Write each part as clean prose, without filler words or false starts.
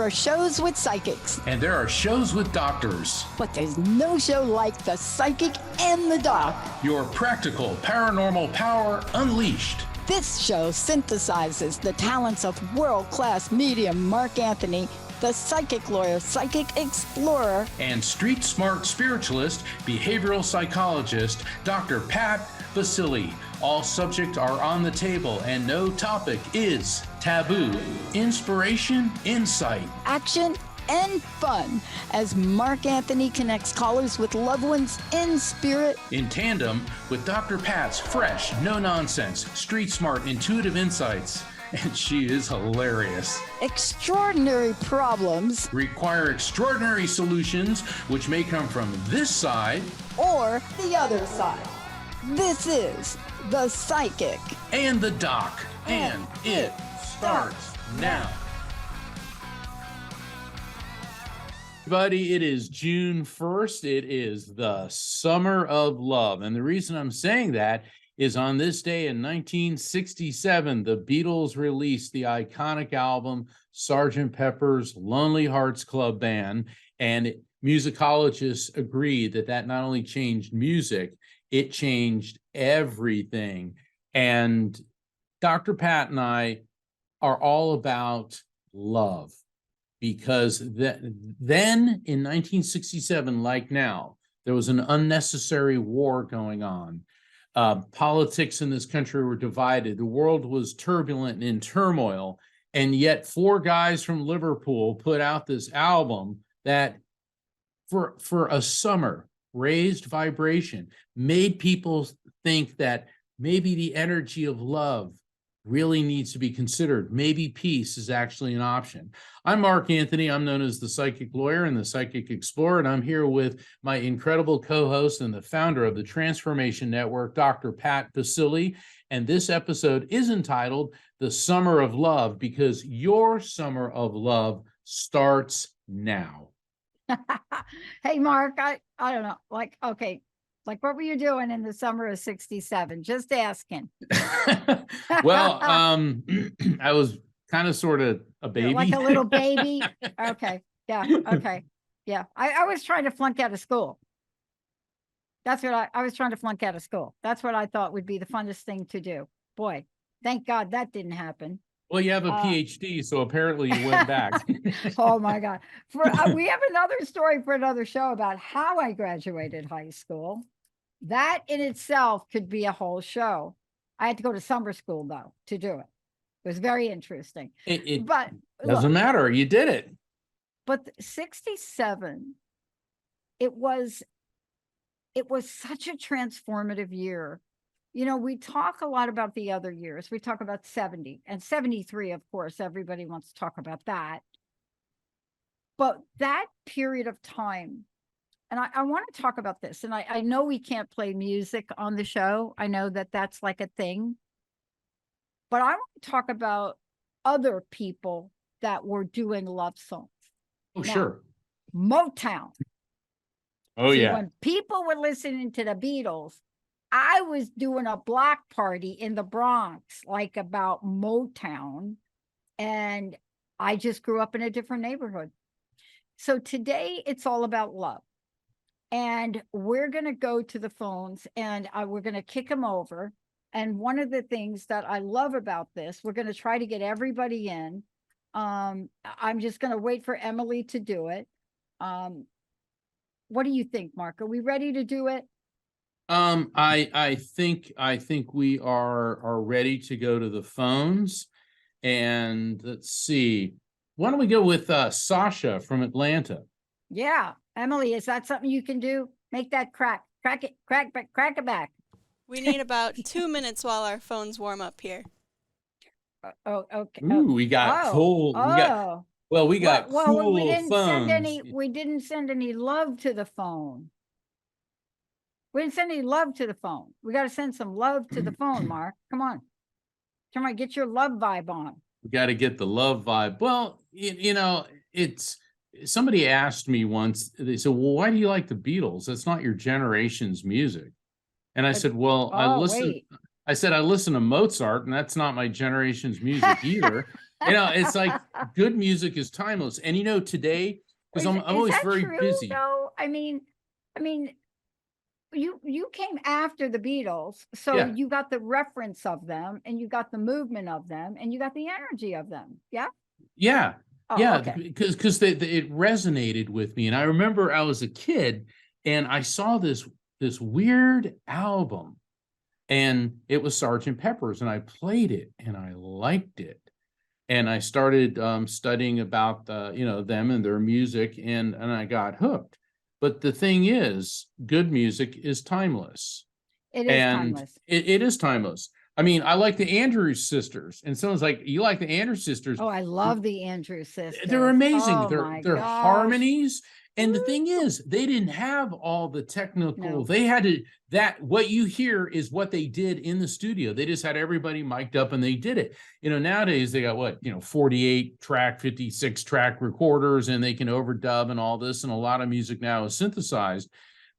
are shows with psychics. And there are shows with doctors. But there's no show like The Psychic and the Doc. Your practical paranormal power unleashed. This show synthesizes the talents of world-class medium Mark Anthony, the psychic lawyer, psychic explorer, and street smart spiritualist, behavioral psychologist, Dr. Pat Baccili. All subjects are on the table and no topic is taboo. Inspiration, insight, action, and fun as Mark Anthony connects callers with loved ones in spirit. In tandem with Dr. Pat's fresh, no-nonsense, street smart, intuitive insights. And she is hilarious. Extraordinary problems require extraordinary solutions, which may come from this side or the other side. This is The Psychic and the Doc, and it starts now. Everybody, it is June 1st. It is the summer of love. And the reason I'm saying that is on this day in 1967, the Beatles released the iconic album, Sgt. Pepper's Lonely Hearts Club Band. And musicologists agree that that not only changed music, it changed everything. And Dr. Pat and I are all about love, because then in 1967, like now, there was an unnecessary war going on. Politics in this country were divided. The world was turbulent and in turmoil. And yet 4 guys from Liverpool put out this album that for a summer raised vibration, made people think that maybe the energy of love really needs to be considered. Maybe peace is actually an option. I'm Mark Anthony. I'm known as the Psychic Lawyer and the Psychic Explorer, and I'm here with my incredible co-host and the founder of the Transformation Network, Dr. Pat Baccili. And this episode is entitled The Summer of Love, because your summer of love starts now. Hey, Mark, I don't know. Okay. Like, what were you doing in the summer of 67? Just asking. Well, I was kind of sort of a baby. Like a little baby? Okay. Yeah. Okay. Yeah. I was trying to flunk out of school. That's what I was trying to flunk out of school. That's what I thought would be the funnest thing to do. Boy, thank God that didn't happen. Well, you have a PhD, so apparently you went back. Oh, my God. We have another story for another show about how I graduated high school. That in itself could be a whole show. I had to go to summer school, though, to do it. It was very interesting. But doesn't matter. You did it. But 67, it was such a transformative year. You know, we talk a lot about the other years. We talk about 70 and 73, of course. Everybody wants to talk about that. But that period of time, and I want to talk about this, and I know we can't play music on the show. I know that that's like a thing. But I want to talk about other people that were doing love songs. Oh, now, sure. Motown. Oh, See, yeah. when people were listening to the Beatles, I was doing a block party in the Bronx, like about Motown. And I just grew up in a different neighborhood. So today it's all about love. And we're going to go to the phones and we're going to kick them over. And one of the things that I love about this, we're going to try to get everybody in. I'm just going to wait for Emily to do it. What do you think, Mark? Are we ready to do it? I think we are ready to go to the phones. And let's see. Why don't we go with Sasha from Atlanta? Yeah. Emily, is that something you can do? Make that crack it back. We need about 2 minutes while our phones warm up here. Okay. Ooh, we got cool. We got cool we didn't phones. We didn't send any love to the phone. We didn't send any love to the phone. We got to send some love to the phone, Mark. Come on, get your love vibe on. We got to get the love vibe. Well, you know, it's somebody asked me once. They said, "Well, why do you like the Beatles? That's not your generation's music." And I said, "Well, I I said, I listen to Mozart, and that's not my generation's music either. It's like good music is timeless. And today, because I'm Is always that very true, busy. though? I mean, you came after the Beatles, so Yeah. you got the reference of them, and you got the movement of them, and you got the energy of them. Yeah. Yeah. Oh, Yeah. okay. Because it resonated with me. And I remember I was a kid and I saw this weird album, and it was Sergeant Pepper's, and I played it and I liked it. And I started studying about them and their music, and I got hooked. But the thing is, good music is timeless. It is And timeless. it is timeless. I mean, I like the Andrews Sisters, and someone's like, "You like the Andrews Sisters?" Oh, I love the Andrew sisters. They're amazing. Oh Their my their gosh. harmonies. And the thing is, they didn't have all the technical. No. They had to what you hear is what they did in the studio. They just had everybody mic'd up and they did it. Nowadays they got 48 track, 56 track recorders, and they can overdub and all this, and a lot of music now is synthesized.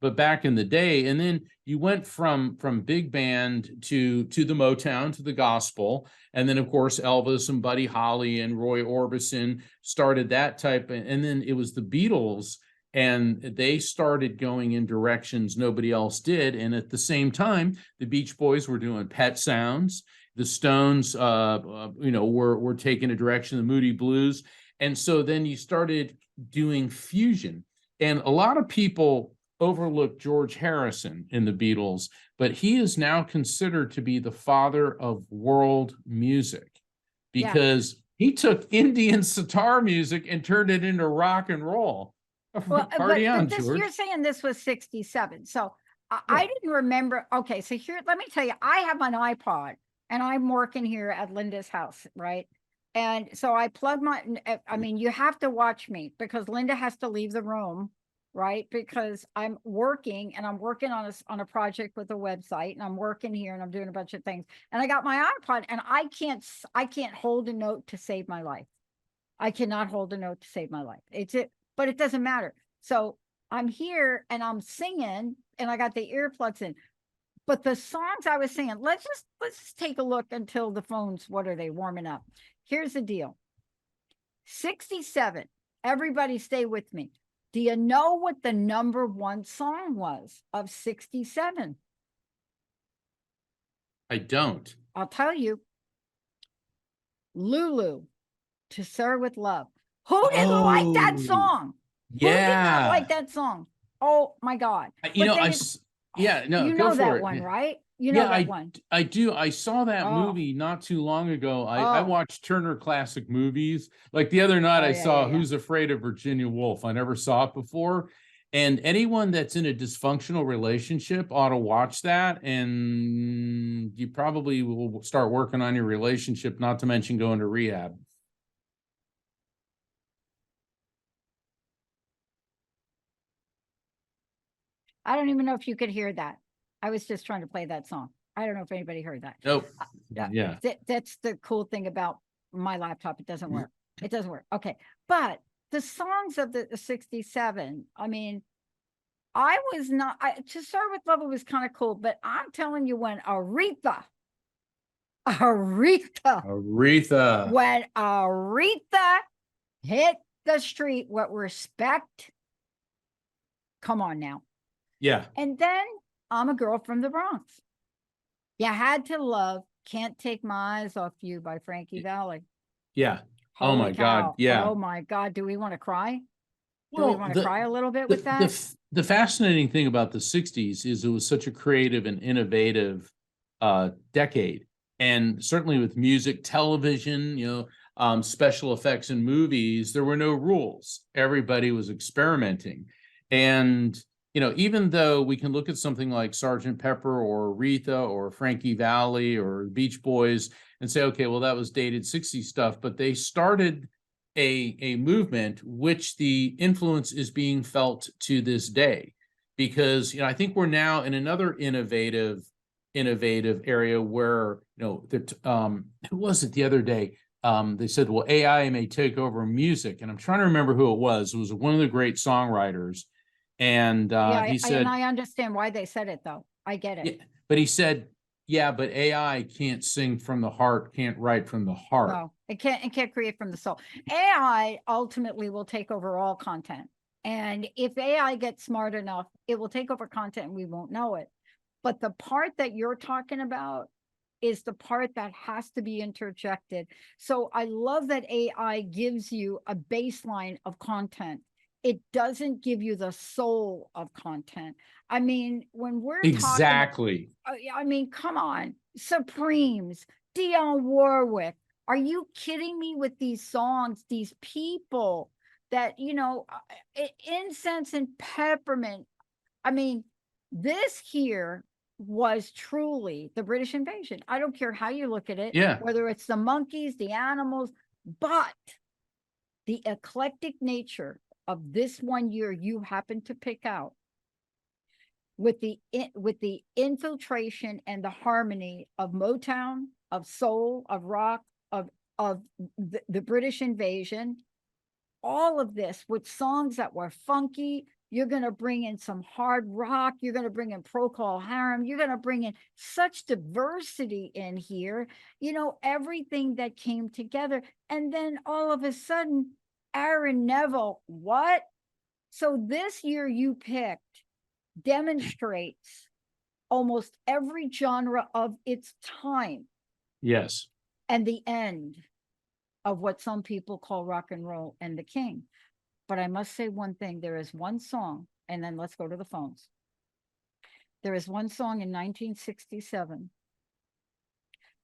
But back in the day, and then you went from big band to the Motown, to the gospel, and then of course Elvis and Buddy Holly and Roy Orbison started that type, and then it was the Beatles, and they started going in directions nobody else did. And at the same time, the Beach Boys were doing Pet Sounds, the Stones were taking a direction, the Moody Blues, and so then you started doing fusion. And a lot of people overlooked George Harrison in the Beatles, but he is now considered to be the father of world music, because he took Indian sitar music and turned it into rock and roll. Well, Party on, this, George. you're saying this was 67. So I Yeah. didn't remember. Okay, so here, let me tell you, I have an iPod and I'm working here at Linda's house, right? And so I plug I mean, you have to watch me because Linda has to leave the room, right? Because I'm working, and I'm working on a project with a website, and I'm working here, and I'm doing a bunch of things. And I got my iPod, and I can't hold a note to save my life. I cannot hold a note to save my life. But it doesn't matter. So I'm here and I'm singing, and I got the earplugs in. But the songs I was singing, let's just take a look until the phones, what are they warming up? Here's the deal. 67. Everybody stay with me. Do you know what the number one song was of 67? I don't. I'll tell you. Lulu, To Serve with Love. Who didn't like that Oh, song? Who did not yeah. like that song? Oh my God. You know, then I it- s- yeah, no, you go know for that it. one, Yeah. right? You know Yeah, that one. I do. I saw that Oh. movie not too long ago. I Oh. watched Turner Classic Movies. Like the other night, Oh, I yeah, saw yeah, yeah. Who's Afraid of Virginia Woolf. I never saw it before. And anyone that's in a dysfunctional relationship ought to watch that. And you probably will start working on your relationship, not to mention going to rehab. I don't even know if you could hear that. I was just trying to play that song. I don't know if anybody heard that. Nope. Yeah. Yeah. That's the cool thing about my laptop. It doesn't work. It doesn't work. Okay. But the songs of the 67, I mean, To Start With Love was kind of cool, but I'm telling you, when Aretha, Aretha. when Aretha hit the street, what respect? Come on now. Yeah. And then I'm a Girl from the Bronx. You Had to Love Can't Take My Eyes Off You by Frankie Valli. Yeah. Oh Holy my God. cow. Yeah. Oh my God. Do we want to cry? Do we Well, want to cry a little bit with that? the fascinating thing about the 60s is it was such a creative and innovative decade. And certainly with music, television, special effects in movies, there were no rules. Everybody was experimenting. And, even though we can look at something like Sergeant Pepper or Aretha or Frankie Valli or Beach Boys and say, okay, well, that was dated 60s stuff, but they started a movement which the influence is being felt to this day, because I think we're now in another innovative area where who was it the other day, they said, well, AI may take over music, and I'm trying to remember who it was. It was one of the great songwriters, and he said, and I understand why they said it, though. I get it. yeah, but he said Yeah, but AI can't sing from the heart, can't write from the heart. No, it can't create from the soul. AI ultimately will take over all content. And if AI gets smart enough, it will take over content and we won't know it. But the part that you're talking about is the part that has to be interjected. So I love that AI gives you a baseline of content. It doesn't give you the soul of content. I mean, when we're talking, Exactly. I mean, come on, Supremes, Dionne Warwick. Are you kidding me with these songs, these people that, incense and peppermint? I mean, this here was truly the British invasion. I don't care how you look at it, Yeah. whether it's the monkeys, the animals, but the eclectic nature of this one year you happen to pick out with the infiltration and the harmony of Motown, of soul, of rock, of the British invasion, all of this with songs that were funky. You're going to bring in some hard rock. You're going to bring in Procol Harum. You're going to bring in such diversity in here, everything that came together. And then all of a sudden, Aaron Neville, what? So this year you picked demonstrates almost every genre of its time Yes. and the end of what some people call rock and roll and the king. But I must say one thing, there is one song, and then let's go to the phones. There is one song in 1967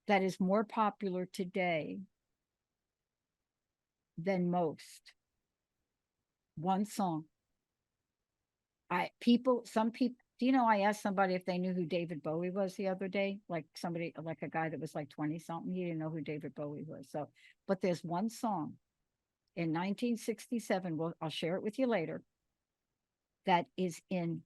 that is more popular today than most. One song. Some people, I asked somebody if they knew who David Bowie was the other day, like a guy that was like 20 something. He didn't know who David Bowie was. So, but there's one song in 1967, I'll share it with you later, that is in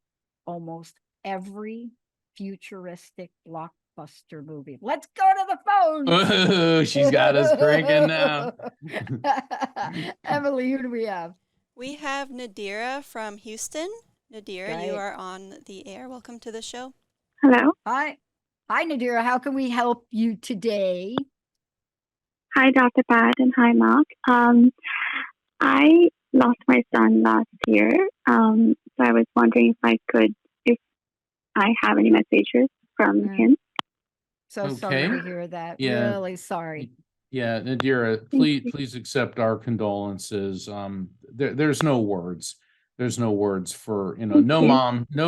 almost every futuristic blockbuster movie. Let's go to the phone. Oh, she's got us cranking now. Emily, who do we have? We have Nadira from Houston. Nadira, you Right. are on the air. Welcome to the show. Hello. Hi, Nadira. How can we help you today? Hi, Dr. Pat, and hi, Mark. I lost my son last year, so I was wondering if I have any messages from him. So sorry Okay. to hear that. Yeah. Really sorry. Yeah, Nadira, please accept our condolences. There's no words. There's no words for, no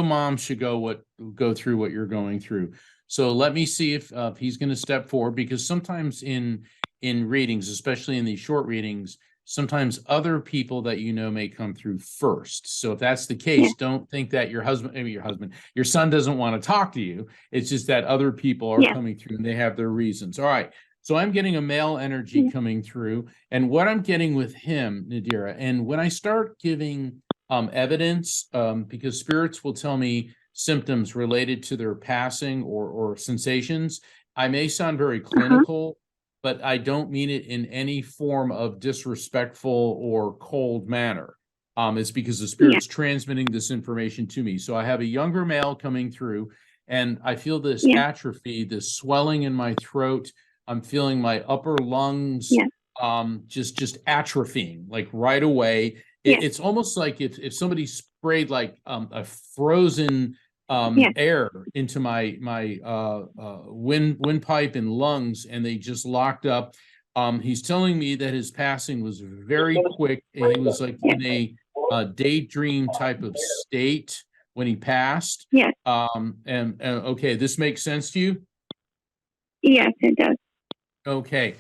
mom should go through what you're going through. So let me see if he's going to step forward, because sometimes in readings, especially in these short readings, sometimes other people that may come through first. So if that's the case, don't think that your son doesn't want to talk to you. It's just that other people are coming through and they have their reasons. All right. So I'm getting a male energy coming through, and what I'm getting with him, Nadira, and when I start giving evidence, because spirits will tell me symptoms related to their passing or sensations, I may sound very clinical, but I don't mean it in any form of disrespectful or cold manner. It's because the spirit's transmitting this information to me. So I have a younger male coming through, and I feel this atrophy, this swelling in my throat. I'm feeling my upper lungs just atrophying, like right away. It's almost like if somebody sprayed like a frozen air into my windpipe and lungs, and they just locked up. He's telling me that his passing was very quick, and he was like in a daydream type of state when he passed. And okay, this makes sense to you? Yes, it does. Okay.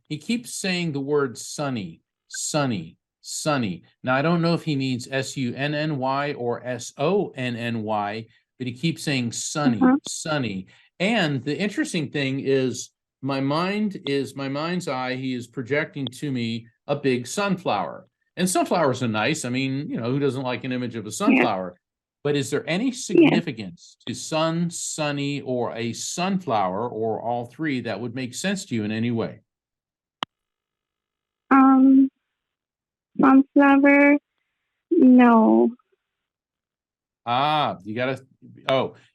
He keeps saying the word sunny, sunny, sunny. Now, I don't know if he means SUNNY or SONNY, but he keeps saying sunny, sunny. And the interesting thing is my mind's eye, he is projecting to me a big sunflower. And sunflowers are nice. I mean, who doesn't like an image of a sunflower? But is there any significance to sun, sunny, or a sunflower, or all three, that would make sense to you in any way? Sunflower, no. You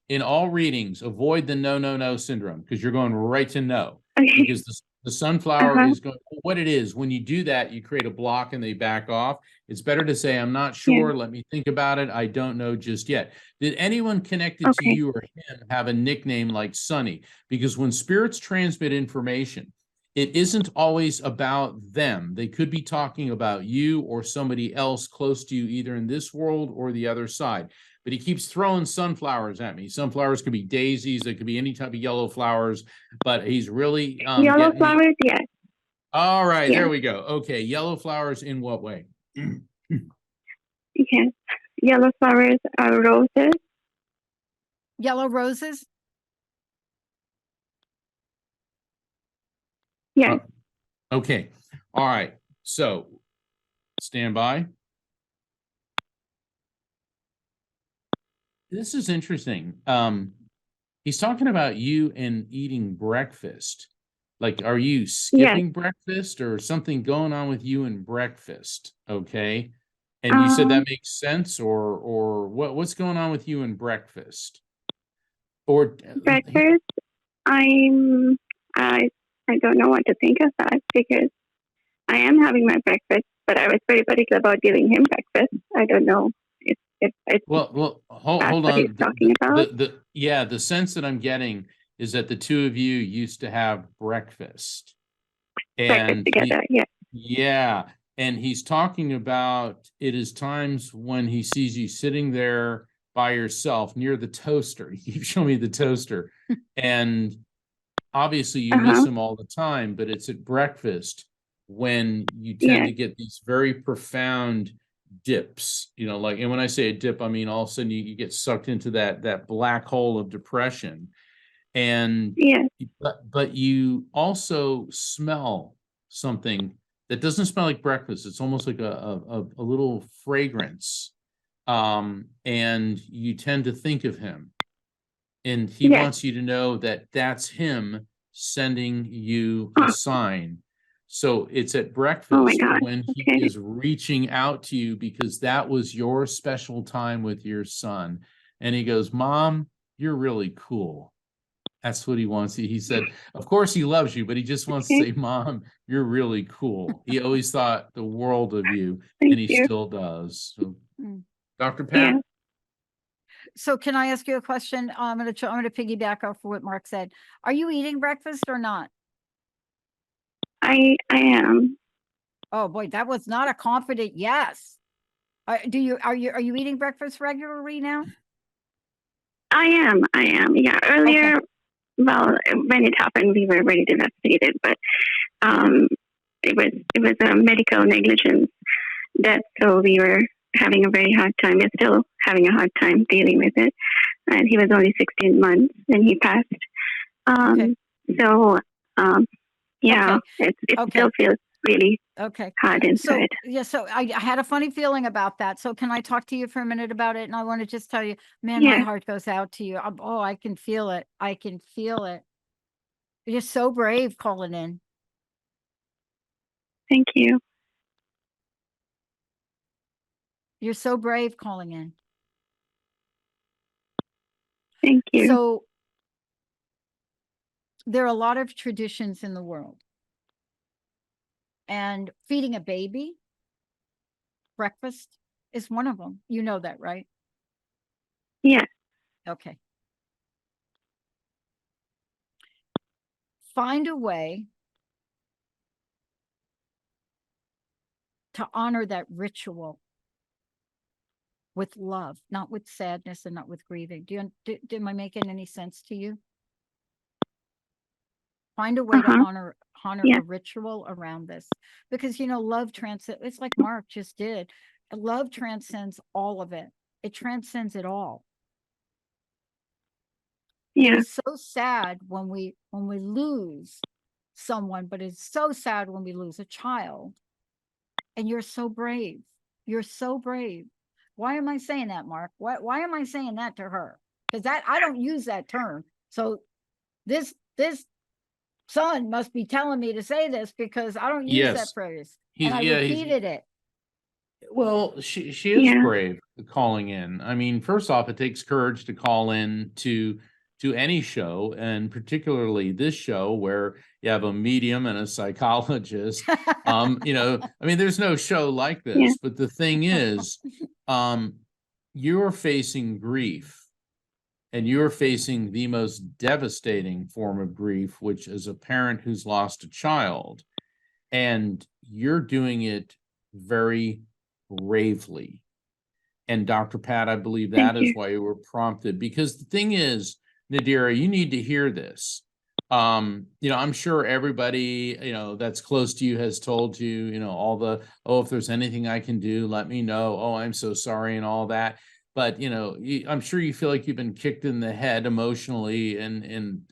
in all readings, avoid the no, no, no syndrome because you're going right to no. Okay. Because the sunflower Uh-huh. is going, what it is, when you do that, you create a block and they back off. It's better to say, I'm not sure. Let me think about it. I don't know just yet. Did anyone connected to Okay. you or him have a nickname like Sonny? Because when spirits transmit information, it isn't always about them. They could be talking about you or somebody else close to you, either in this world or the other side. But he keeps throwing sunflowers at me. Sunflowers could be daisies. It could be any type of yellow flowers, but he's really Yellow getting me. flowers, yes. All right, Yes. there we go. Okay, yellow flowers in what way? Yes. Yellow flowers are roses. Yellow roses? Yes. Okay. All right. So stand by. This is interesting. He's talking about you and eating breakfast. Like, are you skipping breakfast or something going on with you and breakfast? Okay. And you said that makes sense, or what's going on with you and breakfast? Or Breakfast, I I don't know what to think of that because I am having my breakfast, but I was very particular about giving him breakfast. I don't know if well, hold that's what on. he's talking about. The sense that I'm getting is that the two of you used to have breakfast. Breakfast And together, yes. yeah. And he's talking about it is times when he sees you sitting there by yourself near the toaster. He keeps showing me the toaster. And obviously you miss Uh-huh. him all the time, but it's at breakfast when you tend Yes. to get these very profound dips, like, and when I say a dip, I mean all of a sudden you get sucked into that black hole of depression. And Yes. but you also smell something that doesn't smell like breakfast. It's almost like a little fragrance. And you tend to think of him. And he Yes. wants you to know that that's him sending you a Oh, sign. So it's at oh my breakfast God. when he Okay. is reaching out to you because that was your special time with your son. And he goes, Mom, you're really cool. That's what he wants. He said, of course he loves you, but he just wants to Okay. say, Mom, you're really cool. He always thought the world of you, Thank and he you. still does. So, Mm. Dr. Yeah. Pat? So can I ask you a question? I'm gonna piggyback off of what Mark said. Are you eating breakfast or not? I am. Oh boy, that was not a confident yes. Are you eating breakfast regularly now? I am. Yeah. Earlier, well, when it happened, we were very devastated, but it was a medical negligence death, so we were having a very hard time. We're still having a hard time dealing with it. And he was only 16 months when he passed. Okay. So, yeah, Okay. it Okay. still feels really Okay. hard So inside. yeah, so I had a funny feeling about that. So can I talk to you for a minute about it? And I want to just tell you, man, my Yeah, heart goes out to you. Oh, I can feel it. I can feel it. You're so brave calling in. thank you. You're so brave calling in. Thank you. So there are a lot of traditions in the world. And feeding a baby breakfast is one of them. You know that, right? Yeah, Okay. Find a way to honor that ritual with love, not with sadness and not with grieving. Am I making any sense to you? Find a way to honor Yeah. a ritual around this, because love transcends. It's like Mark just did. Love transcends all of it. It transcends it all. It Yeah, is so sad when we lose someone, but it's so sad when we lose a child. And you're so brave. You're so brave. Why am I saying that, Mark? Why am I saying that to her? Because I don't use that term. So this son must be telling me to say this because I don't use that Yes. phrase. He's And I yeah, he's repeated it. Well, she is Yeah. brave calling in. I mean, first off, it takes courage to call in to any show, and particularly this show where you have a medium and a psychologist. I mean, there's no show like Yeah. this, but the thing is, um, you're facing grief, and you're facing the most devastating form of grief, which is a parent who's lost a child, and you're doing it very bravely. And Dr. Pat, I believe Thank that is you. why you were prompted, because the thing is, Nadira, you need to hear this. I'm sure everybody, that's close to you has told you, all the, oh, if there's anything I can do, let me know. Oh, I'm so sorry and all that. But, I'm sure you feel like you've been kicked in the head emotionally and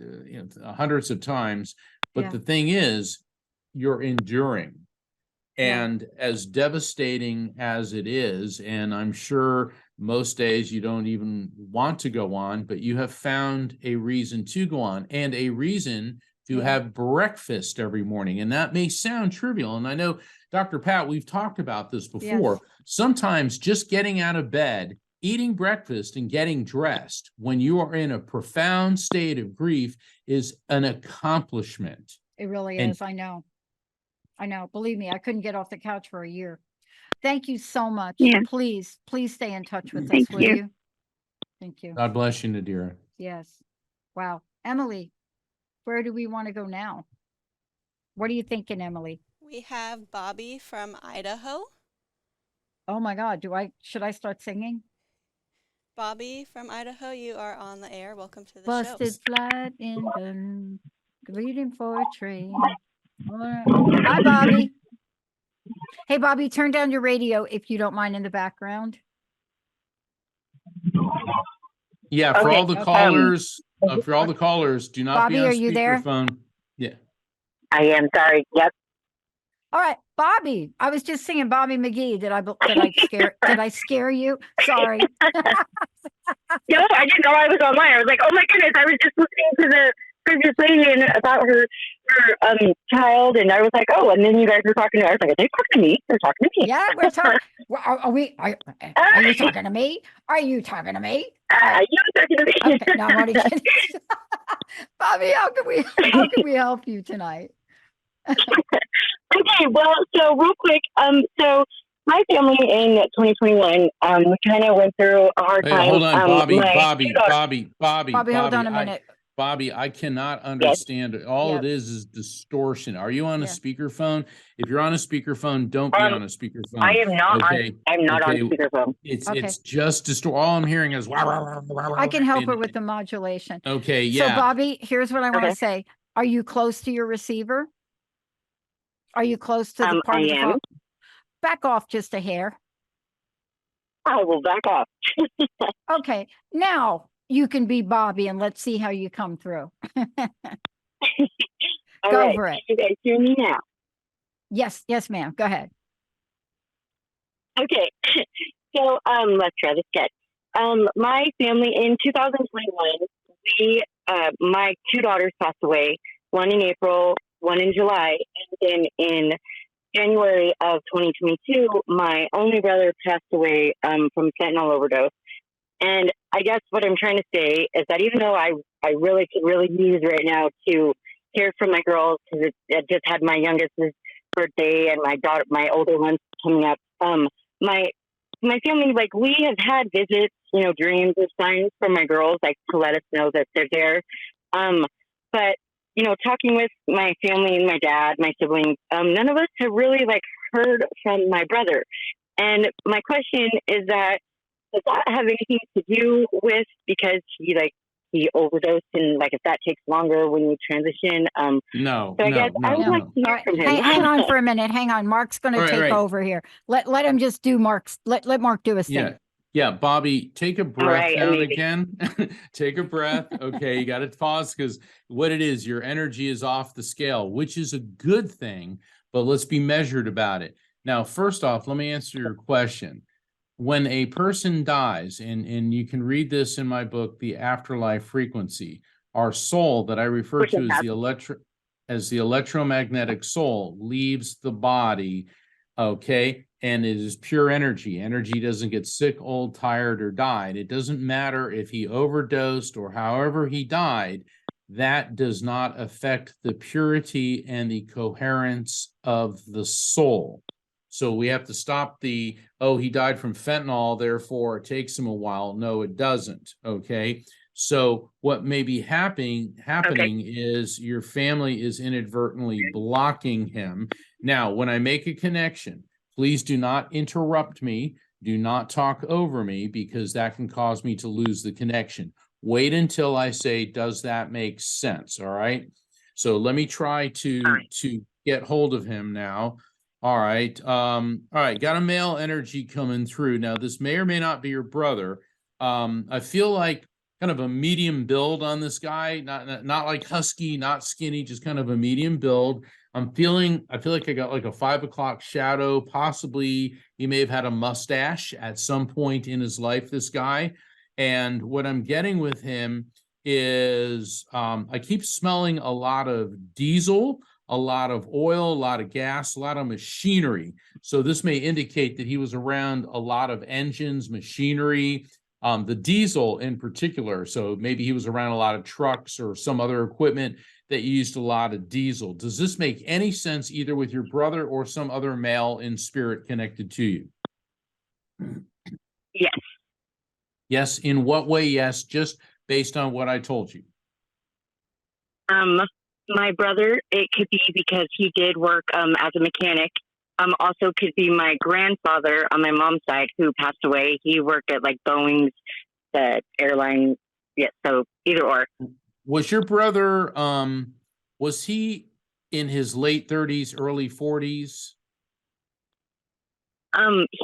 hundreds of times. But Yeah. the thing is, you're enduring. Yeah. And as devastating as it is, and I'm sure most days you don't even want to go on, but you have found a reason to go on and a reason to Yeah. have breakfast every morning. And that may sound trivial. And I know, Dr. Pat, we've talked about this before. Yes. Sometimes just getting out of bed, eating breakfast, and getting dressed when you are in a profound state of grief is an accomplishment. It really And is. I know. Believe me, I couldn't get off the couch for a year. Thank you so much. Yeah. Please stay in touch with us, Thank will you. you? Thank you. God bless you, Nadira. Yes. Wow. Emily, where do we want to go now? What are you thinking, Emily? We have Bobby from Idaho. Oh my God. Should I start singing? Bobby from Idaho, you are on the air. Welcome to the Busted show. flat engine, waiting for a train. Hi, Bobby. Hey, Bobby, turn down your radio if you don't mind in the background. Yeah, for Okay, all the okay. callers, do not Bobby, be on are you there? speakerphone. Yeah. I am sorry. Yep. All right, Bobby. I was just singing Bobby McGee. Did I scare you? Sorry. No, I didn't know I was online. I was like, oh my goodness, I was just listening to the previous lady and about her child, and I was like, oh, and then you guys were talking to her. I was like, are they talking to me? They're talking to me. Yeah, we're talking. Are you talking to me? Are you talking to me? You were talking to me. Okay, no, I'm only kidding. Bobby, how can we help you tonight? Okay, well, so real quick, so my family in 2021, we kind of went through a hard Hey, time. hold on, Bobby, Bobby, hold on a minute. Bobby, I cannot understand it. All Yep. it is distortion. Are you on a Yeah. speakerphone? If you're on a speakerphone, don't be on a speakerphone. I am not. Okay. I'm not Okay. on speakerphone. It's just all I'm hearing is I can help her with the modulation. Okay, So, yeah. Bobby, here's what I want to Okay. say. Are you close to your receiver? Are you close to the part I of the am. phone? Back off just a hair. I will back off. Okay, now you can be Bobby, and let's see how you come through. All Go right. for it. You guys hear me now? Yes, ma'am. Go ahead. Okay. So let's try this again. My family in 2021, my two daughters passed away, one in April, one in July, and then in January of 2022, my only brother passed away from fentanyl overdose. And I guess what I'm trying to say is that even though I really could really use right now to hear from my girls, because I just had my youngest's birthday and my older one's coming up. My family, like, we have had visits, dreams of signs from my girls, like, to let us know that they're there. But talking with my family and my dad, my siblings, none of us have really heard from my brother. And my question is that, does that have anything to do with, because he overdosed, and if that takes longer when you transition? No, so I guess I would like to hear All from right, him. hang on for a minute. Hang on. Mark's going to Right, take right. over here. Let him just do Mark's. Let Mark do his thing. Yeah, Bobby, take a breath right, down amazing. again. Take a breath. Okay, you got to pause, because what it is, your energy is off the scale, which is a good thing, but let's be measured about it. Now, first off, let me answer your question. When a person dies, and you can read this in my book, The Afterlife Frequency, our soul that I refer to as the electromagnetic soul leaves the body Okay. And it is pure energy. Energy doesn't get sick, old, tired, or died. It doesn't matter if he overdosed or however he died. That does not affect the purity and the coherence of the soul. So we have to stop the, oh, he died from fentanyl, therefore it takes him a while. No, it doesn't. Okay. So what may be happening is your family is inadvertently blocking him. Now, when I make a connection, please do not interrupt me. Do not talk over me, because that can cause me to lose the connection. Wait until I say, does that make sense? All right. So let me try to get hold of him now. All right. All right. Got a male energy coming through. Now, this may or may not be your brother. I feel like kind of a medium build on this guy, not like husky, not skinny, just kind of a medium build. I feel like I got like a 5 o'clock shadow. Possibly he may have had a mustache at some point in his life, this guy. And what I'm getting with him is I keep smelling a lot of diesel, a lot of oil, a lot of gas, a lot of machinery. So this may indicate that he was around a lot of engines, machinery, the diesel in particular. So maybe he was around a lot of trucks or some other equipment that used a lot of diesel. Does this make any sense either with your brother or some other male in spirit connected to you? Yes. Yes. In what way? Yes. Just based on what I told you. My brother, it could be because he did work as a mechanic. Also could be my grandfather on my mom's side who passed away. He worked at like Boeing's, the airline. Yeah, so either or. Was your brother, was he in his late 30s, early 40s?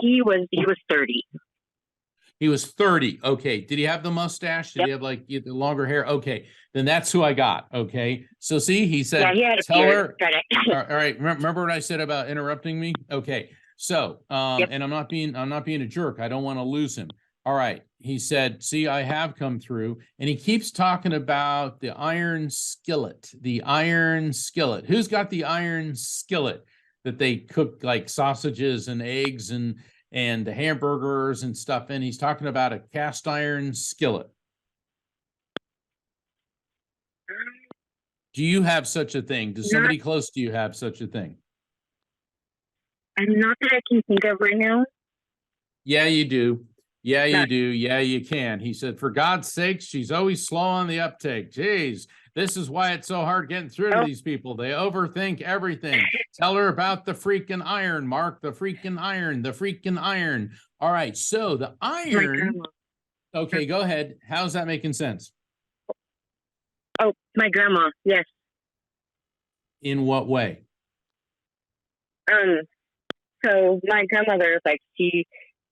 He was 30. He was 30. Okay. Did he have the mustache? Did he have like the longer hair? Okay. Then that's who I got. Okay. So see, he said, Yeah, he had a tell beard. her. All right. Remember what I said about interrupting me? Okay. So, and I'm not being a jerk. I don't want to lose him. All right. He said, see, I have come through, and he keeps talking about the iron skillet, Who's got the iron skillet that they cook like sausages and eggs and hamburgers and stuff in? He's talking about a cast iron skillet. Do you have such a thing? Does somebody close to you have such a thing? I'm not that I can think of right now. Yeah, you do. Yeah, you do. Yeah, you can. He said, for God's sake, she's always slow on the uptake. Jeez, this is why it's so hard getting through to these people. They overthink everything. Tell her about the freaking iron, Mark, the freaking iron. All right, so the iron. Okay, go ahead. How's that making sense? Oh, my grandma. Yes. In what way? So my grandmother, like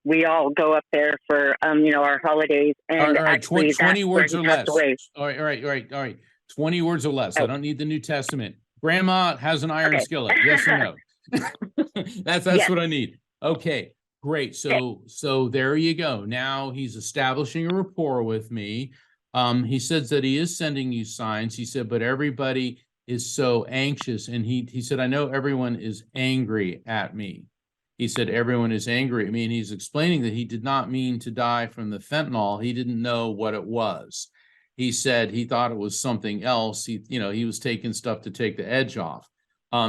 we all go up there for our holidays, and all right, actually 20 words or less. Away. All right. 20 words or less. I don't need the New Testament. Grandma has an iron skillet. Yes or no? That's yes. What I need. Okay, great. So there you go. Now he's establishing a rapport with me. He says that he is sending you signs. He said, but everybody is so anxious. And he said, I know everyone is angry at me. He said, everyone is angry at me. And he's explaining that he did not mean to die from the fentanyl. He didn't know what it was. He said he thought it was something else. He was taking stuff to take the edge off.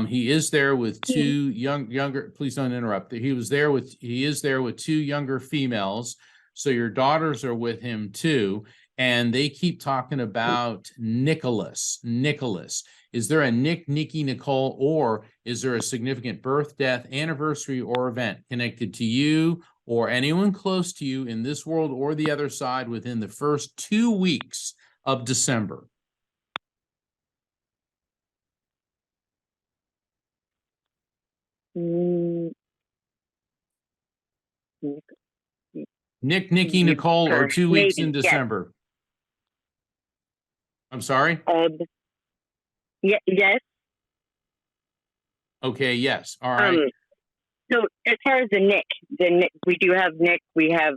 He is there with two younger, please don't interrupt. He is there with two younger females. So your daughters are with him too. And they keep talking about Nicholas. Is there a Nick, Nikki, Nicole, or is there a significant birth, death, anniversary, or event connected to you or anyone close to you in this world or the other side within the first 2 weeks of December? Nick, Nikki, Nicole, or 2 weeks in December? Yes. I'm sorry? Yes. Okay, yes. All right. So as far as the Nick, we do have Nick. We have.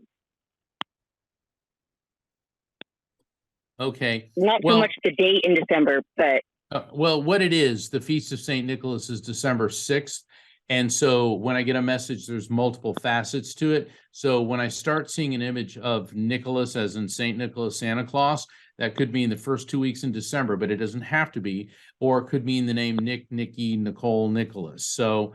Okay. Not so much the date in December, but. Well, what it is, the Feast of St. Nicholas is December 6th. And so when I get a message, there's multiple facets to it. So when I start seeing an image of Nicholas, as in St. Nicholas, Santa Claus, that could mean the first 2 weeks in December, but it doesn't have to be, or it could mean the name Nick, Nikki, Nicole, Nicholas. So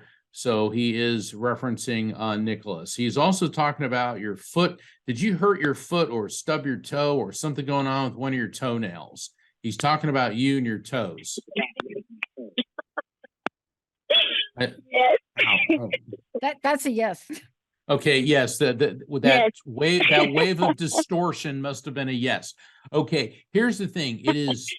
he is referencing Nicholas. He's also talking about your foot. Did you hurt your foot or stub your toe or something going on with one of your toenails? He's talking about you and your toes. Yes. Oh. That's a yes. Okay, yes, that Yes. wave of distortion must have been a yes. Okay, here's the thing. It is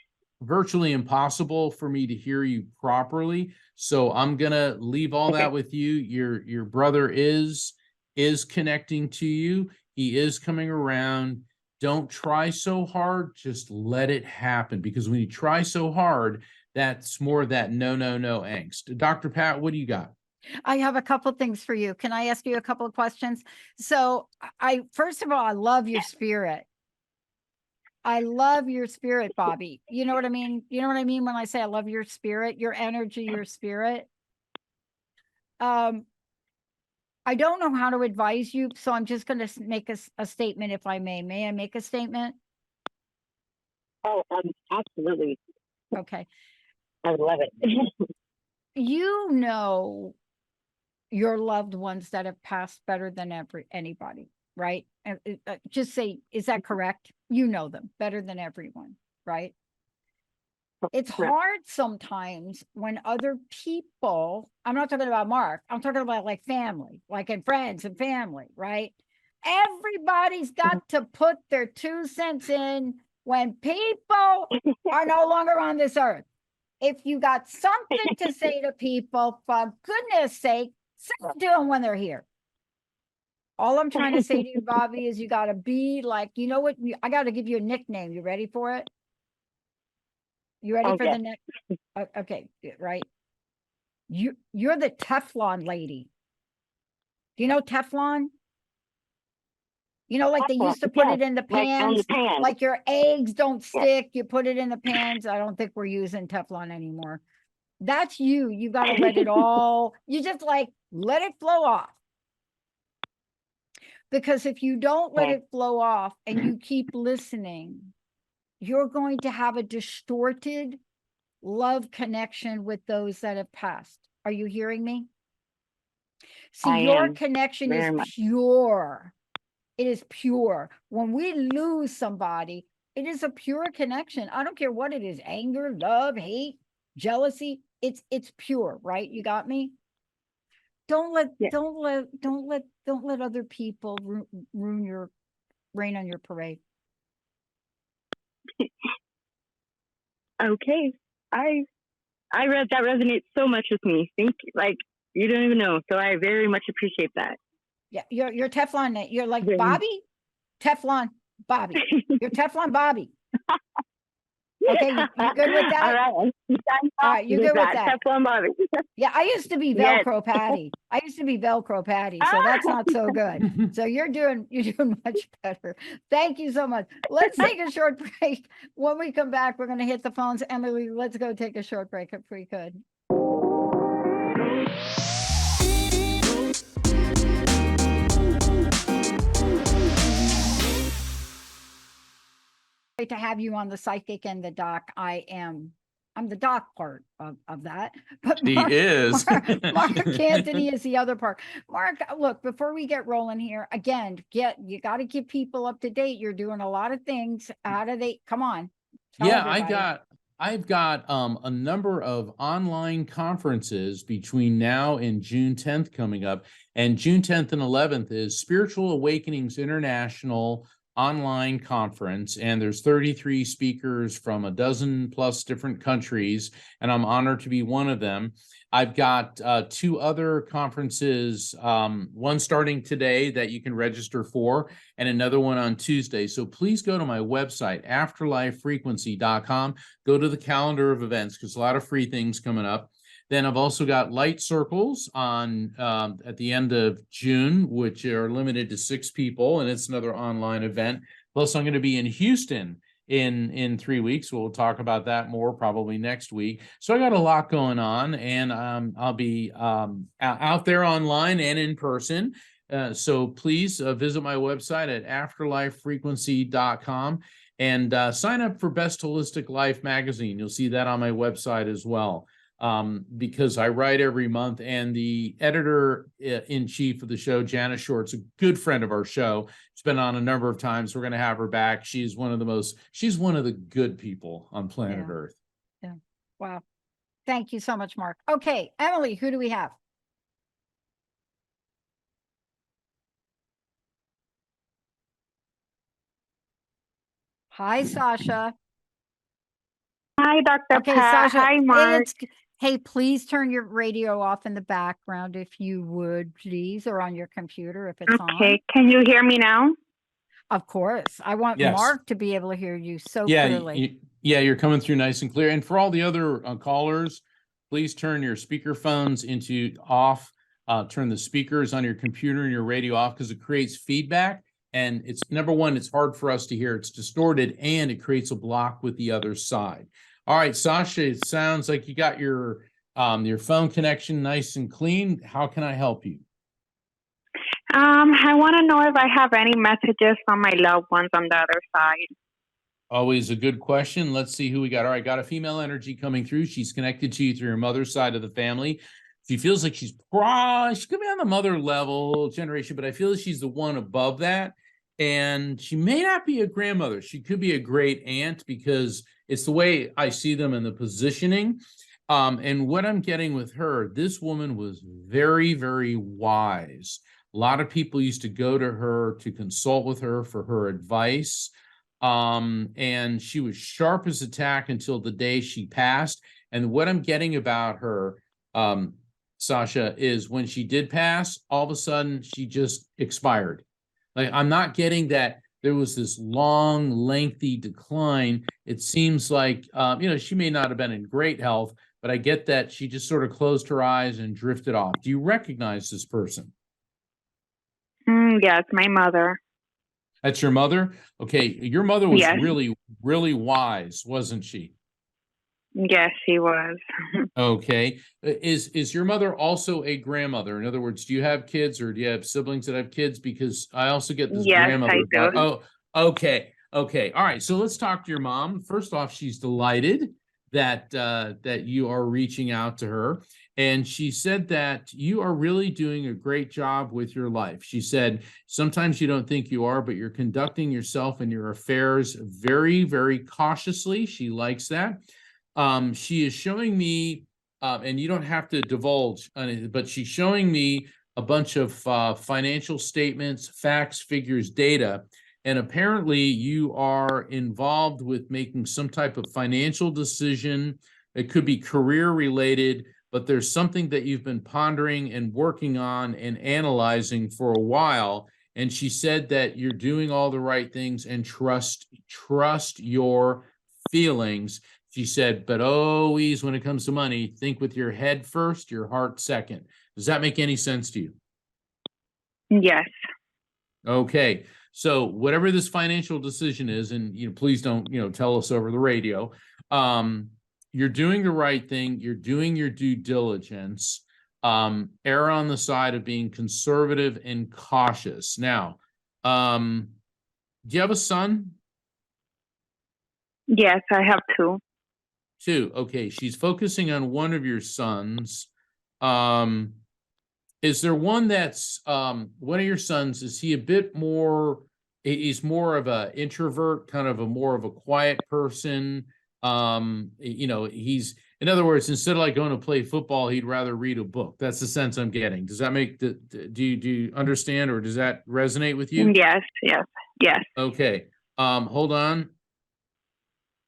virtually impossible for me to hear you properly. So I'm gonna leave all that with you. Your brother is connecting to you. He is coming around. Don't try so hard, just let it happen. Because when you try so hard, that's more of that no angst. Dr. Pat, what do you got? I have a couple things for you. Can I ask you a couple of questions? So I first of all, I love your spirit. I love your spirit, Bobby. You know what I mean? You know what I mean when I say I love your spirit, your energy, your spirit. I don't know how to advise you, so I'm just going to make a statement if I may. May I make a statement? Oh, absolutely. Okay. I would love it. You know your loved ones that have passed better than anybody, right? Just say, is that correct? You know them better than everyone, right? It's Correct. hard sometimes when other people, I'm not talking about Mark, I'm talking about like family, like in friends and family, right? Everybody's got to put their 2 cents in when people are no longer on this earth. If you got something to say to people, for goodness sake, say it to them when they're here. All I'm trying to say to you, Bobby, is you got to be like, you know what? I got to give you a nickname. You ready for it? You ready for yes. the next? Okay, right. You're the Teflon lady. Do you know Teflon? You know, like they used to put Yes, it in the like on pans, the pan. like your eggs don't Yes. stick. You put it in the pans. I don't think we're using Teflon anymore. That's you. You got to let it all, you just like let it flow off. Because if you don't let Okay. it flow off and you keep listening, you're going to have a distorted love connection with those that have passed. Are you hearing me? See, I your am, connection very is much. pure. It is pure. When we lose somebody, it is a pure connection. I don't care what it is, anger, love, hate, jealousy. It's pure, right? You got me? Don't let Yes. don't let other people ruin your rain on your parade. Okay. I read that resonates so much with me. Thank you. Like, you don't even know. So I very much appreciate that. Yeah, you're Teflon. You're like Very- Bobby, Teflon Bobby. You're Teflon Bobby. Okay, you good with that? All right. All right, you good with that? Teflon Bobby. Yeah, I used to be Yes. Velcro Patty. I used to be Velcro Patty, so that's not so good. So you're doing much better. Thank you so much. Let's take a short break. When we come back, we're going to hit the phones. Emily, let's go take a short break if we could. Great to have you on the psychic and the doc. I'm the doc part of that, but He is. Mark Anthony is the other part. Mark, look, before we get rolling here, again, you got to keep people up to date. You're doing a lot of things. How do they, come on. Tell Yeah, everybody. I've got a number of online conferences between now and June 10th coming up. And June 10th and 11th is Spiritual Awakenings International online conference, and there's 33 speakers from a dozen plus different countries, and I'm honored to be one of them. I've got 2 other conferences, one starting today that you can register for, and another one on Tuesday. So please go to my website, afterlifefrequency.com. Go to the calendar of events because a lot of free things coming up. Then I've also got light circles on at the end of June, which are limited to 6 people, and it's another online event. Plus, I'm going to be in Houston in 3 weeks. We'll talk about that more probably next week. So I got a lot going on, and I'll be out there online and in person. So please visit my website at afterlifefrequency.com and sign up for Best Holistic Life magazine. You'll see that on my website as well. Because I write every month, and the editor-in-chief of the show, Janice Short's a good friend of our show. She's been on a number of times. We're going to have her back. She's one of the good people on planet Earth. Yeah. Wow. Thank you so much, Mark. Okay, Emily, who do we have? Hi, Sasha. Hi, Dr. Okay, Pat. Sasha. Hi, Mark. Hey, please turn your radio off in the background if you would, please, or on your computer if it's on. Okay, can you hear me now? Of course. I want Yes. Mark to be able to hear you so clearly. You're coming through nice and clear. And for all the other callers, please turn your speaker phones into off. Turn the speakers on your computer and your radio off, because it creates feedback. And it's number one, it's hard for us to hear. It's distorted, and it creates a block with the other side. All right, Sasha, it sounds like you got your phone connection nice and clean. How can I help you? I want to know if I have any messages from my loved ones on the other side. Always a good question. Let's see who we got. All right, got a female energy coming through. She's connected to you through your mother's side of the family. She feels like she could be on the mother level generation, but I feel like she's the one above that. And she may not be a grandmother. She could be a great aunt, because it's the way I see them in the positioning. And what I'm getting with her, this woman was very, very wise. A lot of people used to go to her to consult with her for her advice. And she was sharp as a tack until the day she passed. And what I'm getting about her, Sasha, is when she did pass, all of a sudden she just expired. Like, I'm not getting that there was this long, lengthy decline. It seems like, she may not have been in great health, but I get that she just sort of closed her eyes and drifted off. Do you recognize this person? Yes, my mother. That's your mother? Okay, your mother was Yes. really, really wise, wasn't she? Yes, she was. Okay. Is your mother also a grandmother? In other words, do you have kids, or do you have siblings that have kids? Because I also get this Yes, grandmother. I do. Oh, okay. Okay. All right. So let's talk to your mom. First off, she's delighted that you are reaching out to her. And she said that you are really doing a great job with your life. She said, sometimes you don't think you are, but you're conducting yourself and your affairs very, very cautiously. She likes that. She is showing me, and you don't have to divulge on it, but she's showing me a bunch of financial statements, facts, figures, data. And apparently you are involved with making some type of financial decision. It could be career related, but there's something that you've been pondering and working on and analyzing for a while. And she said that you're doing all the right things, and trust your feelings. She said, but always when it comes to money, think with your head first, your heart second. Does that make any sense to you? Yes. Okay. So whatever this financial decision is, and please don't, tell us over the radio. You're doing the right thing. You're doing your due diligence. Err on the side of being conservative and cautious. Now, do you have a son? Yes, I have two. Two. Okay. She's focusing on one of your sons. Is there one that's one of your sons? Is he a bit more? He's more of a introvert, kind of more of a quiet person. He's, in other words, instead of like going to play football, he'd rather read a book. That's the sense I'm getting. Does that make do you understand, or does that resonate with you? Yes. Okay. Hold on.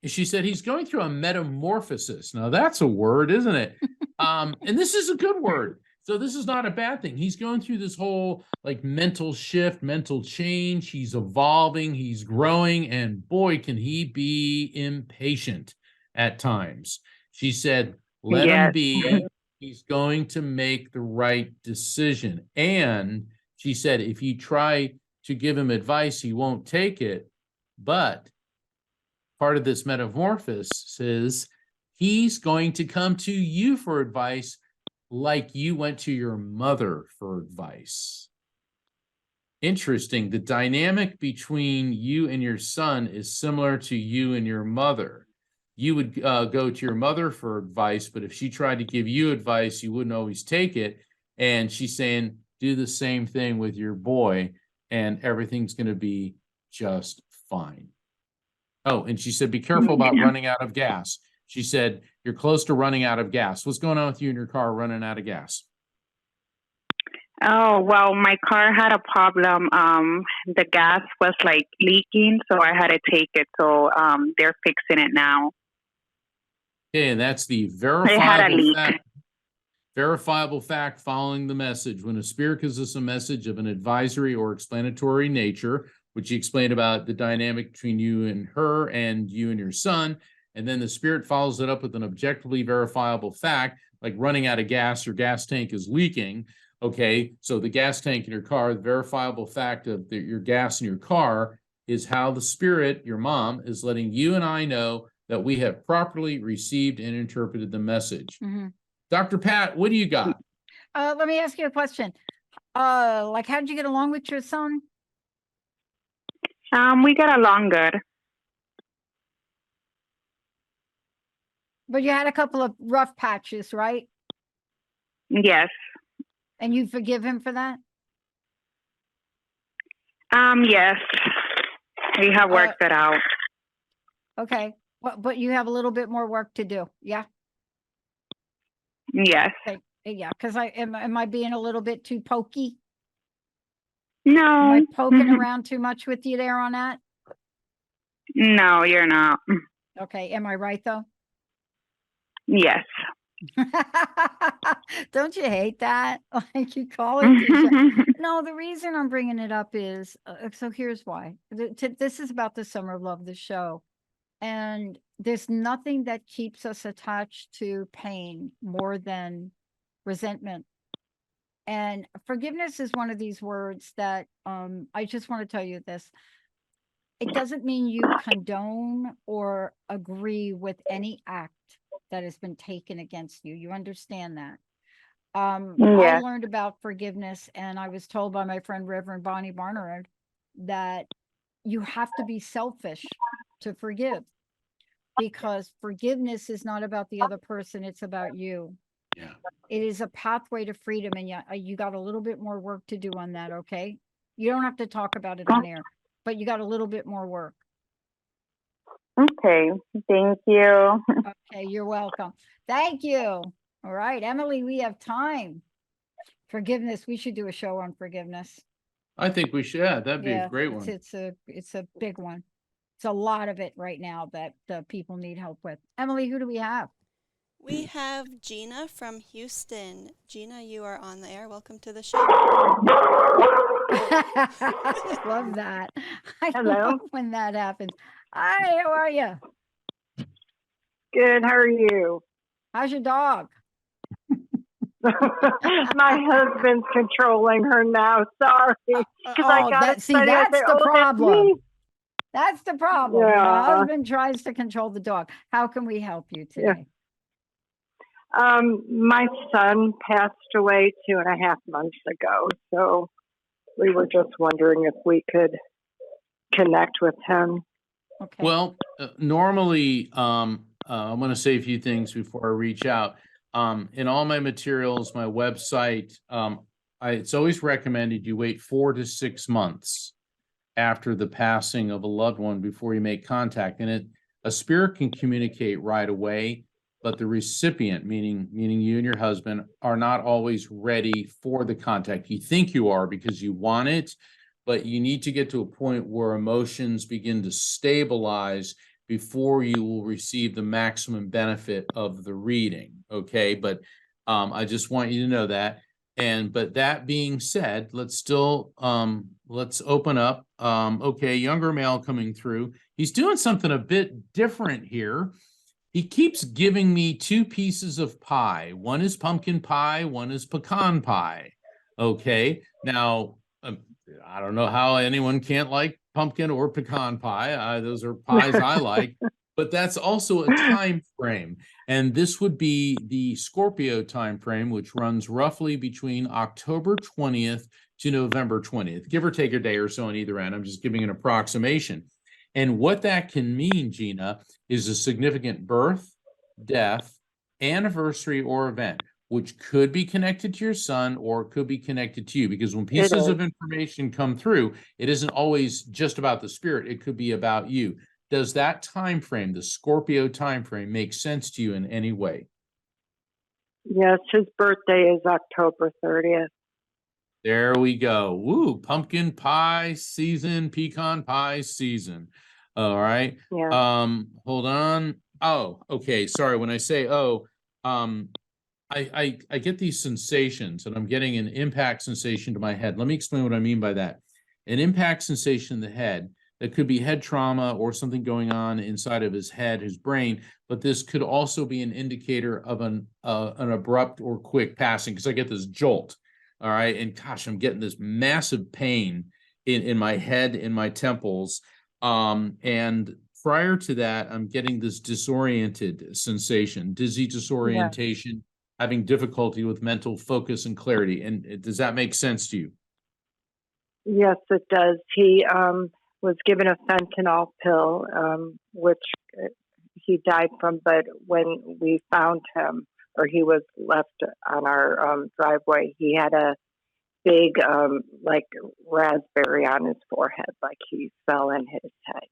She said he's going through a metamorphosis. Now that's a word, isn't it? And this is a good word. So this is not a bad thing. He's going through this whole like mental shift, mental change. He's evolving, he's growing, and boy, can he be impatient at times. She said, let him be. He's going to make the right decision. And she said, if you try to give him advice, he won't take it. But part of this metamorphosis is he's going to come to you for advice like you went to your mother for advice. Interesting. The dynamic between you and your son is similar to you and your mother. You would go to your mother for advice, but if she tried to give you advice, you wouldn't always take it. And she's saying, do the same thing with your boy, and everything's going to be just fine. Oh, and she said, be careful about running out of gas. She said, you're close to running out of gas. What's going on with you in your car running out of gas? Oh, well, my car had a problem. The gas was like leaking, so I had to take it. So they're fixing it now. Okay, and that's the It had a verifiable leak. fact. Verifiable fact following the message. When a spirit gives us a message of an advisory or explanatory nature, which he explained about the dynamic between you and her and you and your son, and then the spirit follows it up with an objectively verifiable fact, like running out of gas, your gas tank is leaking. Okay, so the gas tank in your car, the verifiable fact of your gas in your car is how the spirit, your mom, is letting you and I know that we have properly received and interpreted the message. Mm-hmm. Dr. Pat, what do you got? Let me ask you a question. Like, how did you get along with your son? We got along good. But you had a couple of rough patches, right? Yes. And you forgive him for that? Yes. We have worked it out. Okay. But you have a little bit more work to do. Yeah. Yes. Okay. Yeah. Because am I being a little bit too pokey? No. Am I poking around too much with you there on that? No, you're not. Okay. Am I right though? Yes. Don't you hate that? Like you call it. No, the reason I'm bringing it up is, so here's why. This is about the Summer of Love, the show. And there's nothing that keeps us attached to pain more than resentment. And forgiveness is one of these words that I just want to tell you this. It doesn't mean you condone or agree with any act that has been taken against you. You understand that? I learned about forgiveness, and I was told by my friend Reverend Bonnie Barnard that you have to be selfish to forgive, because forgiveness is not about the other person, it's about you. Yeah. It is a pathway to freedom, and you got a little bit more work to do on that, okay? You don't have to talk about it on air, but you got a little bit more work. Okay, thank you. Okay, you're welcome. Thank you. All right, Emily, we have time. Forgiveness. We should do a show on forgiveness. I think we should. Yeah, that'd be a great one. It's a big one. It's a lot of it right now that people need help with. Emily, who do we have? We have Gina from Houston. Gina, you are on the air. Welcome to the show. I just love that. Hello. Love when that happens. Hi, how are you? Good. How are you? How's your dog? My husband's controlling her now. Sorry. That's the problem. That's the problem. Yeah. My husband tries to control the dog. How can we help you today? My son passed away 2.5 months ago, so we were just wondering if we could connect with him. Okay. Well, normally, I'm going to say a few things before I reach out. In all my materials, my website, it's always recommended you wait 4 to 6 months after the passing of a loved one before you make contact. And a spirit can communicate right away, but the recipient, meaning you and your husband, are not always ready for the contact. You think you are because you want it, but you need to get to a point where emotions begin to stabilize before you will receive the maximum benefit of the reading. Okay, but I just want you to know that. But that being said, let's open up. Okay, younger male coming through. He's doing something a bit different here. He keeps giving me 2 pieces of pie. One is pumpkin pie, one is pecan pie. Okay, now I don't know how anyone can't like pumpkin or pecan pie. Those are pies I like, but that's also a time frame. And this would be the Scorpio time frame, which runs roughly between October 20th to November 20th, give or take a day or so on either end. I'm just giving an approximation. And what that can mean, Gina, is a significant birth, death, anniversary, or event, which could be connected to your son or could be connected to you. Because when pieces of information come through, it isn't always just about the spirit. It could be about you. Does that time frame, the Scorpio time frame, make sense to you in any way? Yes, his birthday is October 30th. There we go. Woo, pumpkin pie season, pecan pie season. All right. Yeah. Hold on. Oh, okay. Sorry. When I say I get these sensations, and I'm getting an impact sensation to my head. Let me explain what I mean by that. An impact sensation in the head, that could be head trauma or something going on inside of his head, his brain, but this could also be an indicator of an abrupt or quick passing, because I get this jolt. All right. And gosh, I'm getting this massive pain in my head, in my temples. And prior to that, I'm getting this disoriented sensation, dizzy disorientation, having difficulty with mental focus and clarity. And does that make sense to you? Yes, it does. He was given a fentanyl pill, which he died from, but when we found him, or he was left on our driveway, he had a big, like, raspberry on his forehead, like he fell and hit his head.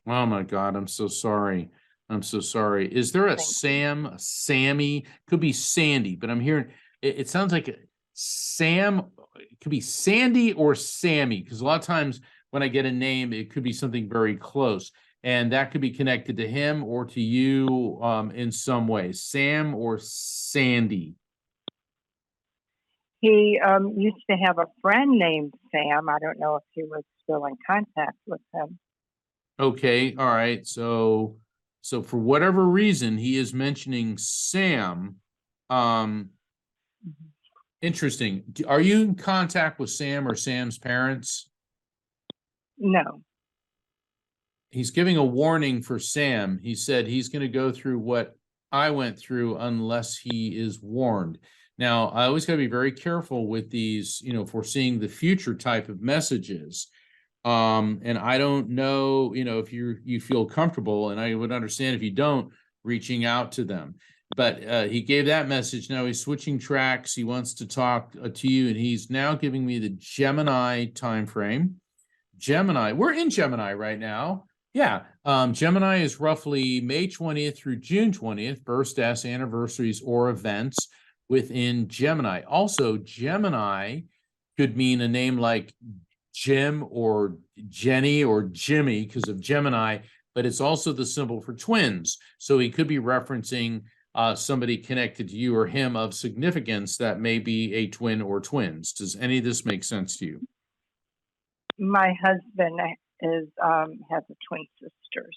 Oh my God, I'm so sorry. I'm so sorry. Is there a Sam, a Sammy? Could be Sandy, but I'm hearing it sounds like Sam. It could be Sandy or Sammy, because a lot of times when I get a name, it could be something very close, and that could be connected to him or to you in some way. Sam or Sandy. He used to have a friend named Sam. I don't know if he was still in contact with him. Okay, all right. So for whatever reason, he is mentioning Sam. Interesting. Are you in contact with Sam or Sam's parents? No. He's giving a warning for Sam. He said he's going to go through what I went through unless he is warned. Now, I always got to be very careful with these, foreseeing the future type of messages. And I don't know, if you feel comfortable, and I would understand if you don't, reaching out to them. But he gave that message. Now he's switching tracks. He wants to talk to you, and he's now giving me the Gemini time frame. Gemini, we're in Gemini right now. Yeah, Gemini is roughly May 20th through June 20th, births, deaths, anniversaries, or events within Gemini. Also, Gemini could mean a name like Jim or Jenny or Jimmy because of Gemini, but it's also the symbol for twins. So he could be referencing somebody connected to you or him of significance that may be a twin or twins. Does any of this make sense to you? My husband has a twin sister,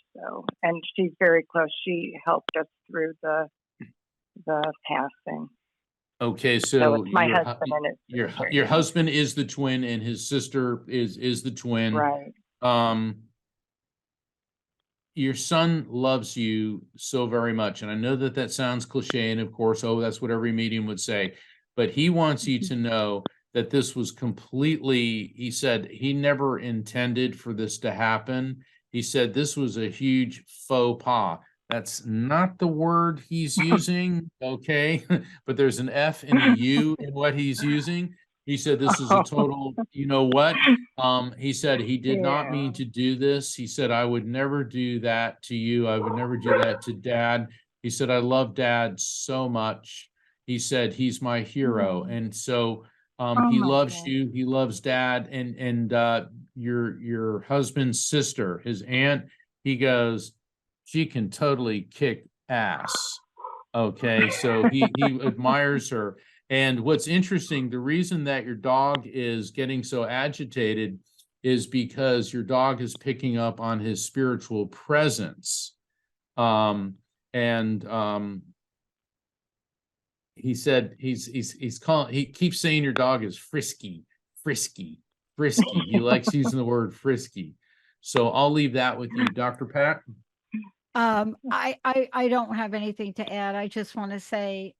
and she's very close. She helped us through the passing. Okay, so it's my husband and his sister. Your husband is the twin, and his sister is the twin. Right. Your son loves you so very much, and I know that sounds cliche, and of course, that's what every medium would say, but he wants you to know that this was completely, he said he never intended for this to happen. He said this was a huge faux pas. That's not the word he's using, okay? But there's an F and a U in what he's using. He said this is a total, you know what? He said he did not mean to do this. He said, I would never do that to you. I would never do that to Dad. He said, I love Dad so much. He said, he's my hero. And so he loves you. He loves Dad. And your husband's sister, his aunt, he goes, she can totally kick ass. Okay, so he admires her. And what's interesting, the reason that your dog is getting so agitated is because your dog is picking up on his spiritual presence. He said he keeps saying your dog is frisky. He likes using the word frisky. So I'll leave that with you, Dr. Pat. I don't have anything to add. I just want to say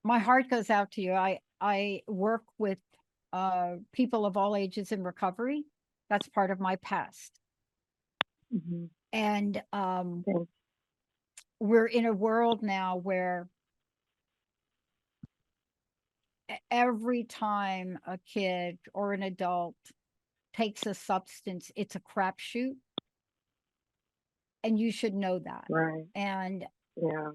my heart goes out to you. I work with people of all ages in recovery. That's part of my past. Hmm. And Thanks. we're in a world now where every time a kid or an adult takes a substance, it's a crapshoot. And you should know that. Right. And Yeah.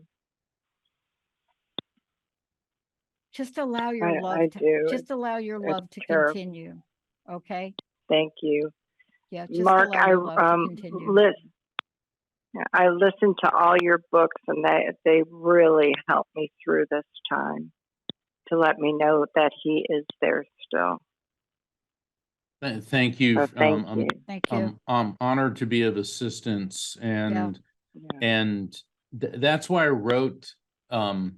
just allow your I love to do. just allow your It's love to terrible. continue. Okay? Thank you, Yeah, just Mark. allow your love to continue. I listened to all your books, and they really helped me through this time to let me know that He is there still. Thank you. So thank you. Thank you. I'm honored to be of assistance, and Yeah. that's why I wrote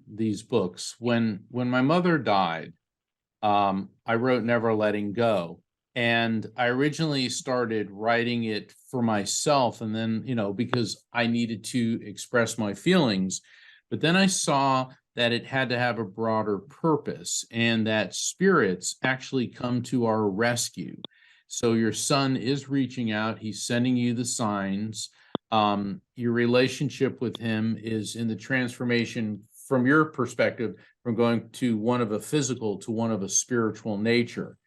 these books. When my mother died, I wrote Never Letting Go. And I originally started writing it for myself, and then, because I needed to express my feelings. But then I saw that it had to have a broader purpose, and that spirits actually come to our rescue. So your son is reaching out, he's sending you the signs. Your relationship with him is in the transformation from your perspective, from going to one of a physical to one of a spiritual nature.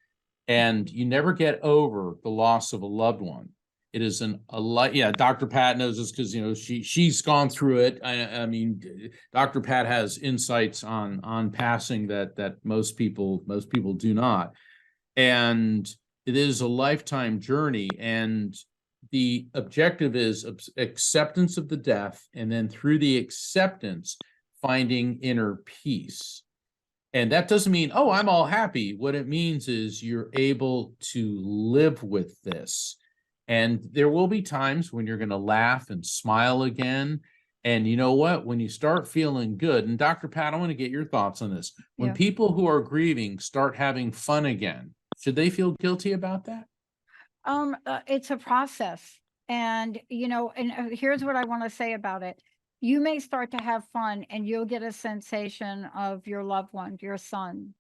And you never get over the loss of a loved one. It is yeah, Dr. Pat knows this because she's gone through it. I mean, Dr. Pat has insights on passing that most people do not. And it is a lifetime journey, and the objective is acceptance of the death, and then through the acceptance, finding inner peace. And that doesn't mean, oh, I'm all happy. What it means is you're able to live with this. And there will be times when you're going to laugh and smile again. And you know what? When you start feeling good, and Dr. Pat, I want to get your thoughts on this. When Yeah. people who are grieving start having fun again, should they feel guilty about that? It's a process. And, here's what I want to say about it. You may start to have fun and you'll get a sensation of your loved one, your son.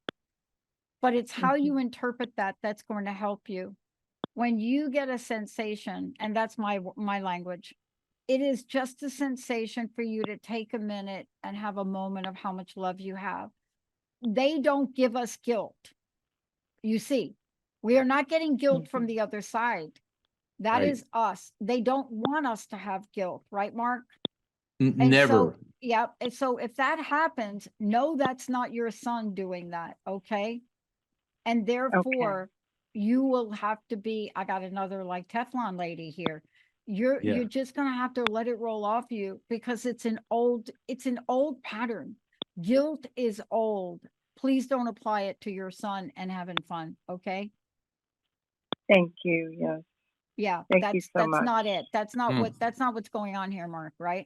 But it's how you interpret that that's going to help you. When you get a sensation, and that's my language, it is just a sensation for you to take a minute and have a moment of how much love you have. They don't give us guilt. You see, we are not getting guilt from the other side. That Right. is us. They don't want us to have guilt, right, Mark? Never. Yeah. And so if that happens, no, that's not your son doing that. Okay. And therefore, you will have to be, I got another like Teflon lady here. You're just gonna have to let it roll off you, because it's an old pattern. Guilt is old. Please don't apply it to your son and having fun. Okay. Thank you. Yes. Yeah. Thank you so That's much. not it. That's not what's going on here, Mark, right?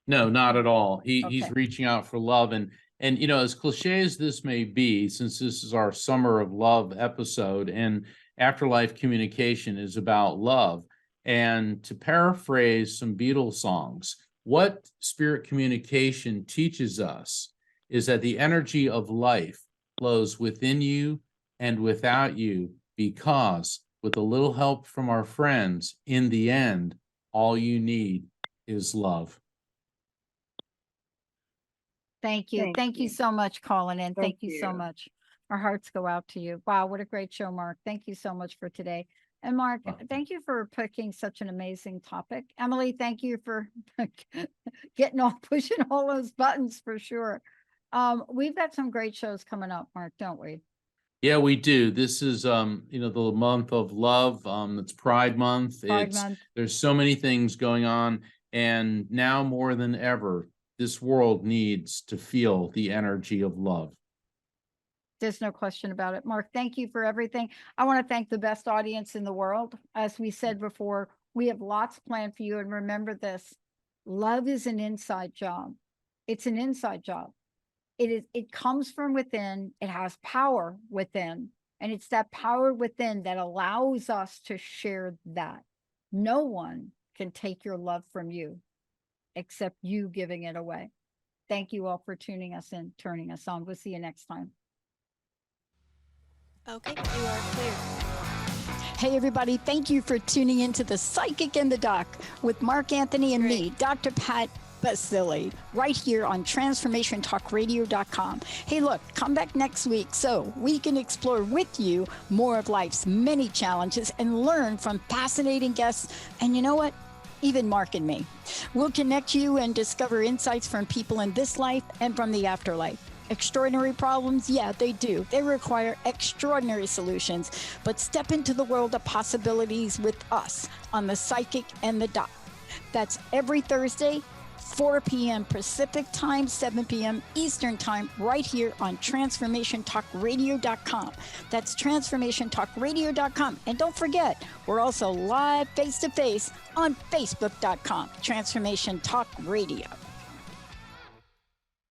No, not at all. He's Okay. reaching out for love. And as cliche as this may be, since this is our Summer of Love episode, and Afterlife Communication is about love. And to paraphrase some Beatles songs, what spirit communication teaches us is that the energy of life flows within you and without you, because with a little help from our friends, in the end, all you need is love. Thank you. Thank you so much, calling in. Thank you so you. much. Our hearts go out to you. Wow, what a great show, Mark. Thank you so much for today. And Mark, thank you for picking such an amazing topic. Emily, thank you for pushing all those buttons for sure. We've got some great shows coming up, Mark, don't we? Yeah, we do. This is the month of love. It's Pride Month. Month. There's so many things going on, and now more than ever, this world needs to feel the energy of love. There's no question about it. Mark, thank you for everything. I want to thank the best audience in the world. As we said before, we have lots planned for you. And remember this, love is an inside job. It's an inside job. It comes from within. It has power within. And it's that power within that allows us to share that. No one can take your love from you except you giving it away. Thank you all for tuning us in, turning us on. We'll see you next time. Okay, you are clear. Hey, everybody. Thank you for tuning into The Psychic and the Doc with Mark Anthony and me, Dr. Pat Baccili, right here on TransformationTalkRadio.com. Hey, look, come back next week so we can explore with you more of life's many challenges and learn from fascinating guests. And you know what? Even Mark and me. We'll connect you and discover insights from people in this life and from the afterlife. Extraordinary problems? Yeah, they do. They require extraordinary solutions. But step into the world of possibilities with us on The Psychic and the Doc. That's every Thursday, 4 p.m. Pacific Time, 7 p.m. Eastern Time, right here on TransformationTalkRadio.com. That's TransformationTalkRadio.com. And don't forget, we're also live face-to-face on Facebook.com, Transformation Talk Radio.